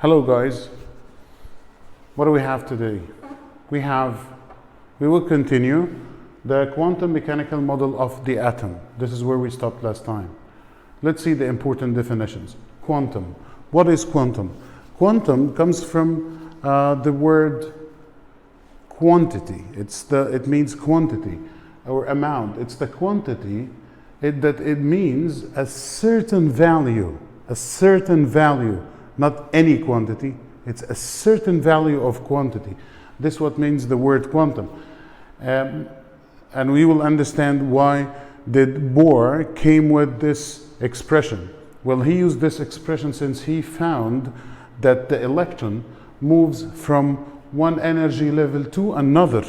Hello guys, what do we have today? We will continue the quantum mechanical model of the atom. This is where we stopped last time. Let's see the important definitions. Quantum. What is quantum? Quantum comes from the word quantity. It means quantity or amount. It's the quantity that it means a certain value, not any quantity. It's a certain value of quantity. This is what means the word quantum. And we will understand why did Bohr came with this expression. Well, he used this expression since he found that the electron moves from one energy level to another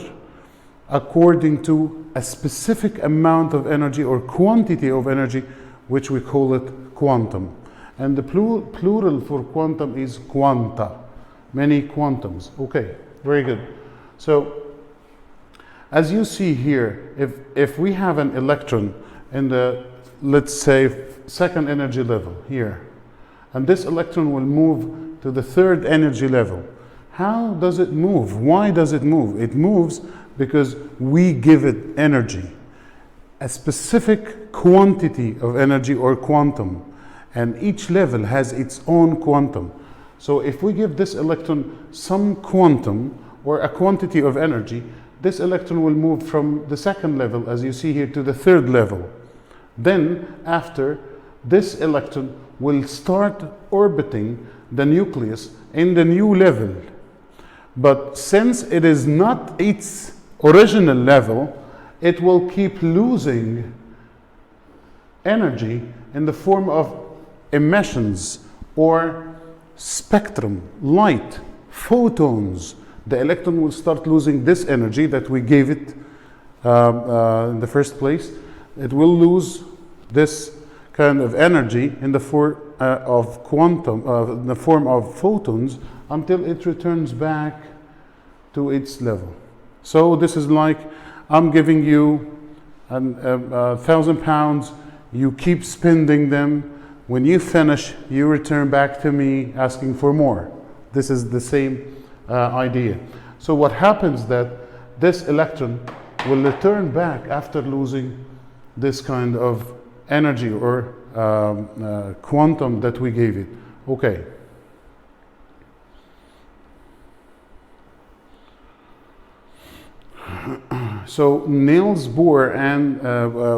according to a specific amount of energy or quantity of energy, which we call it quantum. And the plural for quantum is quanta, many quantums. Okay, very good. So, as you see here, if we have an electron in the, let's say, second energy level here, and this electron will move to the third energy level, how does it move? Why does it move? It moves because we give it energy, a specific quantity of energy or quantum, and each level has its own quantum. So if we give this electron some quantum or a quantity of energy, this electron will move from the second level, as you see here, to the third level. Then, after, this electron will start orbiting the nucleus in the new level. But since it is not its original level, it will keep losing energy in the form of emissions or spectrum, light, photons. The electron will start losing this energy that we gave it in the first place. It will lose this kind of energy in the form of quantum, in the form of photons, until it returns back to its level. So this is like I'm giving you 1,000 pounds. You keep spending them. When you finish, you return back to me asking for more. This is the same idea. So what happens that this electron will return back after losing this kind of energy or quantum that we gave it. Okay. So Niels Bohr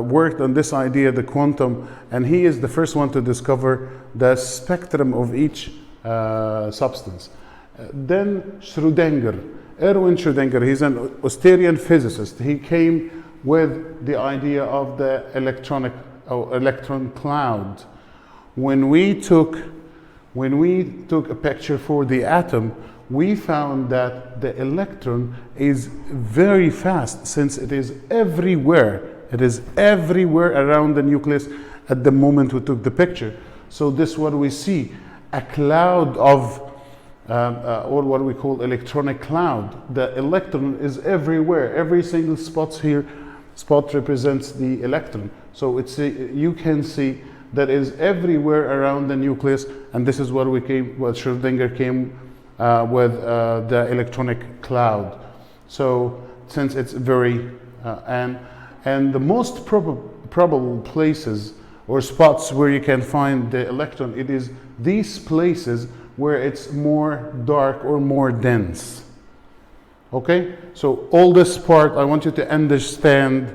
worked on this idea, the quantum, and he is the first one to discover the spectrum of each substance. Then Erwin Schrödinger, he's an Austrian physicist. He came with the idea of the electron cloud. When we took a picture for the atom, we found that the electron is very fast since it is everywhere. It is everywhere around the nucleus at the moment we took the picture. So this is what we see, a cloud of, or what we call electronic cloud. The electron is everywhere. Every single spot represents the electron. So you can see that is everywhere around the nucleus, and this is what Schrödinger came with the electronic cloud. So since it's very and the most probable places or spots where you can find the electron, it is these places where it's more dark or more dense. Okay, so all this part I want you to understand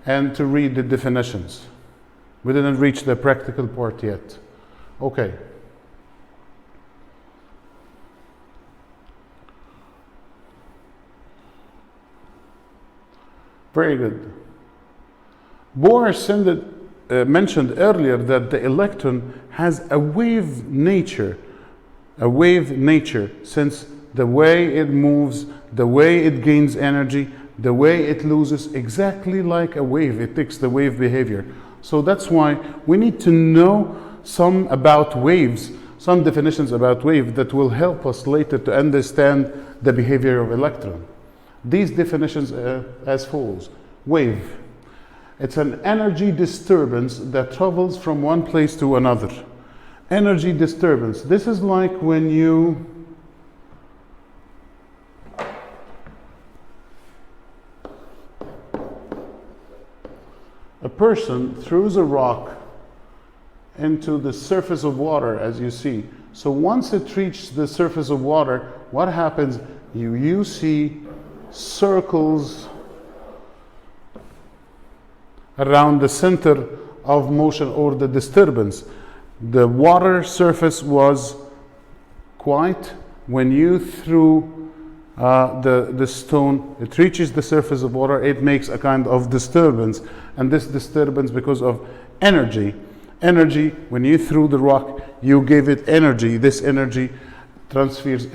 and to read the definitions. We didn't reach the practical part yet. Okay. Very good. Bohr mentioned earlier that the electron has a wave nature since the way it moves, the way it gains energy, the way it loses, exactly like a wave. It takes the wave behavior. So that's why we need to know some about waves, some definitions about wave that will help us later to understand the behavior of electron. These definitions as follows. Wave. It's an energy disturbance that travels from one place to another. energy disturbance. This is like when a person throws a rock into the surface of water, as you see. So once it reaches the surface of water, what happens? You see circles around the center of motion or the disturbance. The water surface was quiet. When you threw the stone, it reaches the surface of water, it makes a kind of disturbance. And this disturbance, because of energy, when you threw the rock, you gave it energy. This energy transmitted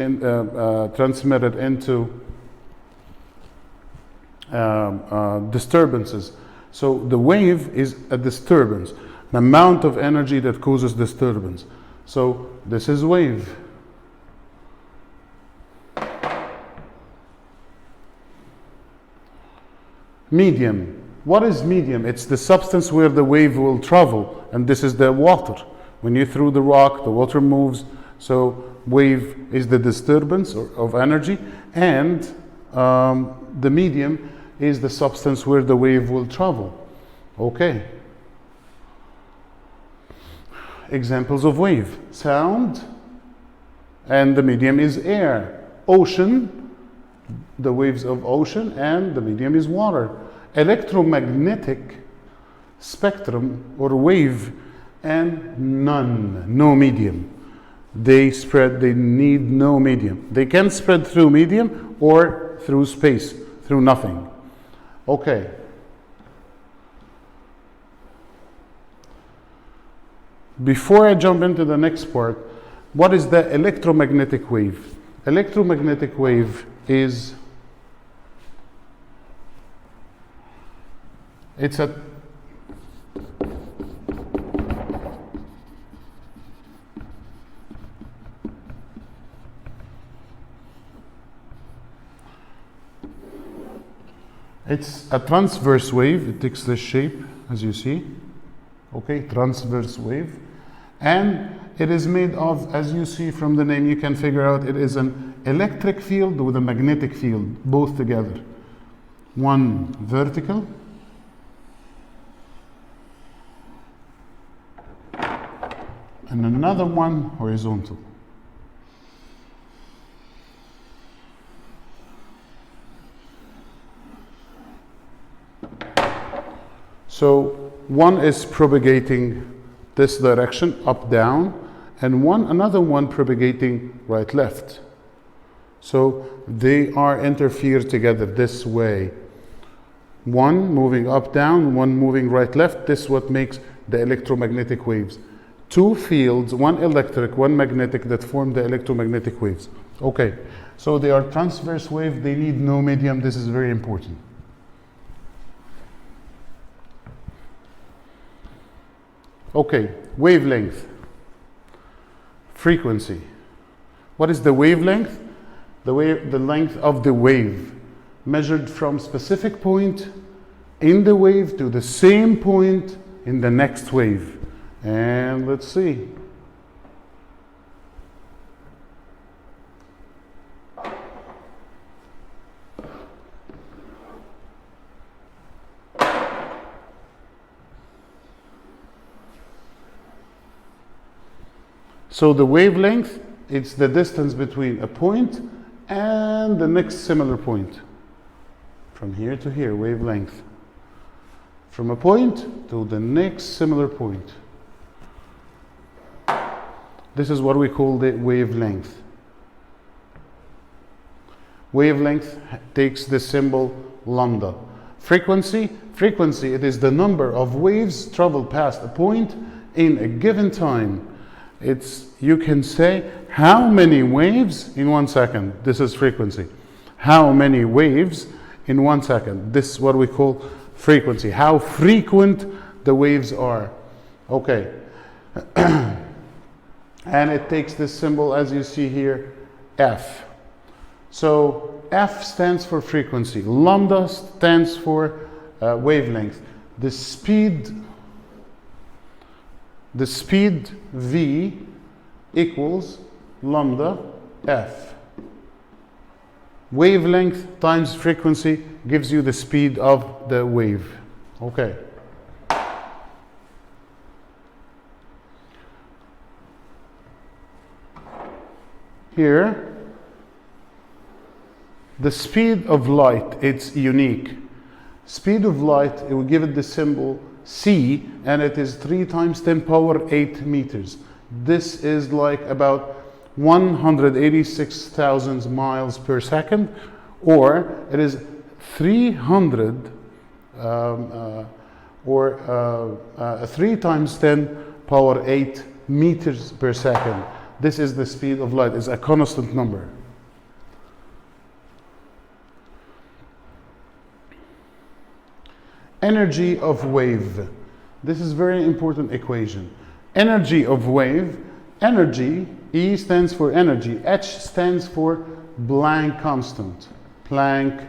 into disturbances. So the wave is a disturbance, an amount of energy that causes disturbance. So this is wave. Medium. What is medium? It's the substance where the wave will travel, and this is the water. When you throw the rock, the water moves. So wave is the disturbance of energy, and the medium is the substance where the wave will travel. Okay. Examples of wave: sound, and the medium is air. Ocean, the waves of ocean, and the medium is water. Electromagnetic spectrum or wave, and no medium. They need no medium. They can spread through medium or through space, through nothing. Okay. Before I jump into the next part, what is the electromagnetic wave? Electromagnetic wave is it's a transverse wave. It takes this shape, as you see. Okay, transverse wave. And it is made of, as you see from the name, you can figure out it is an electric field with a magnetic field, both together. One vertical, and another one horizontal. So one is propagating this direction, up, down, and another one propagating right, left. So they are interfered together this way. One moving up, down, one moving right, left. This is what makes the electromagnetic waves. Two fields, one electric, one magnetic, that form the electromagnetic waves. Okay, so they are transverse wave. They need no medium. This is very important. Okay, wavelength, frequency. What is the wavelength? The length of the wave, measured from specific point in the wave to the same point in the next wave. And let's see. So the wavelength, it's the distance between a point and the next similar point. From here to here, wavelength. From a point to the next similar point. This is what we call the wavelength. Wavelength takes the symbol lambda. Frequency, it is the number of waves traveled past a point in a given time. You can say how many waves in 1 second. This is frequency. How many waves in 1 second. This is what we call frequency. How frequent the waves are. Okay. And it takes this symbol, as you see here, F. So F stands for frequency. Lambda stands for wavelength. The speed V equals lambda f. Wavelength times frequency gives you the speed of the wave. Okay. Here, the speed of light, it's unique. Speed of light, it will give it the symbol c, and it is 3 times 10 power 8 meters. This is like about 186,000 miles per second, or it is 300 3 times 10 power 8 meters per second. This is the speed of light. It's a constant number. Energy of wave. This is very important equation. Energy of wave. Energy, E stands for energy. H stands for Planck constant. Planck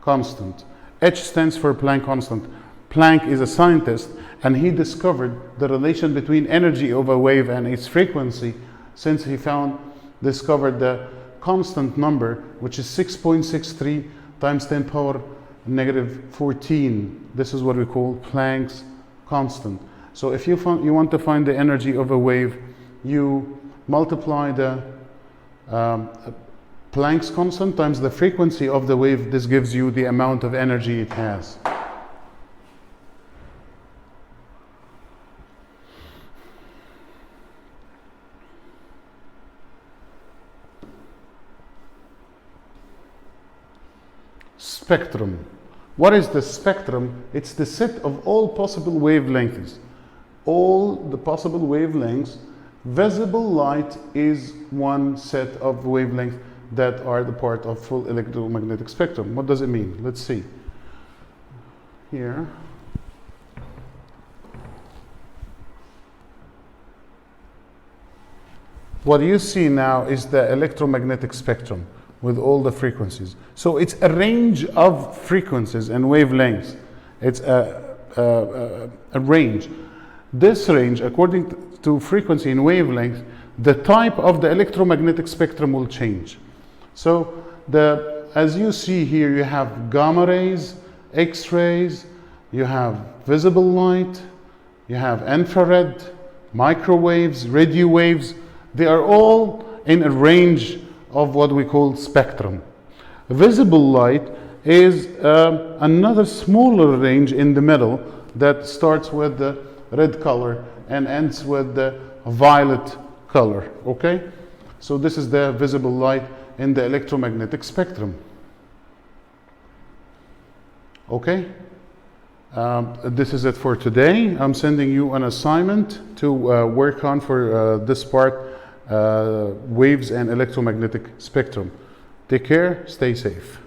constant. H stands for Planck constant. Planck is a scientist, and he discovered the relation between energy of a wave and its frequency, since he discovered the constant number, which is 6.63 times 10 power negative 14. This is what we call Planck's constant. So if you want to find the energy of a wave, you multiply the Planck's constant times the frequency of the wave. This gives you the amount of energy it has. Spectrum. What is the spectrum? It's the set of all possible wavelengths. All the possible wavelengths. Visible light is one set of wavelengths that are the part of full electromagnetic spectrum. What does it mean? Let's see. Here. What you see now is the electromagnetic spectrum with all the frequencies. So it's a range of frequencies and wavelengths. It's a range. This range, according to frequency and wavelength, the type of the electromagnetic spectrum will change. So as you see here, you have gamma rays, X-rays, you have visible light, you have infrared, microwaves, radio waves. They are all in a range of what we call spectrum. Visible light is another smaller range in the middle that starts with the red color and ends with the violet color. Okay? So this is the visible light in the electromagnetic spectrum. Okay? This is it for today. I'm sending you an assignment to work on for this part, waves and electromagnetic spectrum. Take care, stay safe.